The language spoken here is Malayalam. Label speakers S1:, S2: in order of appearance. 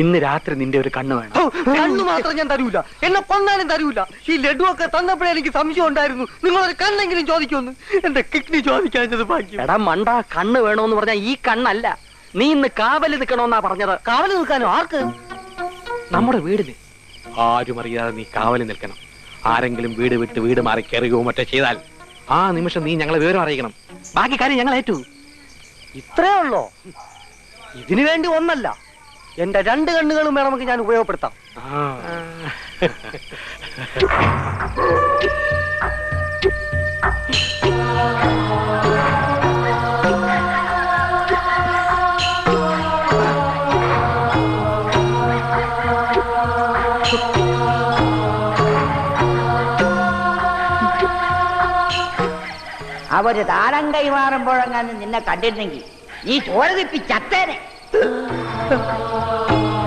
S1: ഇന്ന് രാത്രി നിന്റെ ഒരു കണ്ണ് വേണം.
S2: കണ്ണു മാത്രം ഞാൻ തരൂല, എന്നെ കൊന്നാലും തരൂല. ഈ ലഡു ഒക്കെ തന്നപ്പോഴേ എനിക്ക് സംശയം ഉണ്ടായിരുന്നു നിങ്ങളൊരു കണ്ണെങ്കിലും ചോദിക്കുമെന്ന്. എന്റെ കിഡ്നി ചോദിക്കാഞ്ഞത് ഭാഗ്യം.
S1: എടാ മണ്ട, കണ്ണ് വേണോന്ന് പറഞ്ഞാ ഈ കണ്ണല്ല, നീ ഇന്ന് കാവല് നിൽക്കണോന്നാ പറഞ്ഞത്.
S2: കാവല് നിൽക്കാനോ? ആർക്ക്?
S1: നമ്മുടെ വീടിന്. ആരും അറിയാതെ നീ കാവല് നിൽക്കണം. ആരെങ്കിലും വീട് വിട്ട് വീട് മാറി കയറുകയോ മറ്റോ ചെയ്താൽ ആ നിമിഷം നീ ഞങ്ങളെ വിവരം അറിയിക്കണം. ബാക്കി കാര്യം ഞങ്ങൾ ഏറ്റു.
S2: ഇത്രേ ഉള്ളോ? ഇതിനു വേണ്ടി ഒന്നല്ല, എന്റെ 2 കണ്ണുകളും വേണമെങ്കിൽ ഞാൻ ഉപയോഗപ്പെടുത്താം.
S3: അവര് താരം കൈമാറുമ്പോഴെങ്ങാനും നിന്നെ കണ്ടിരുന്നെങ്കിൽ നീ ചോര തിപ്പി ചത്തേനെ.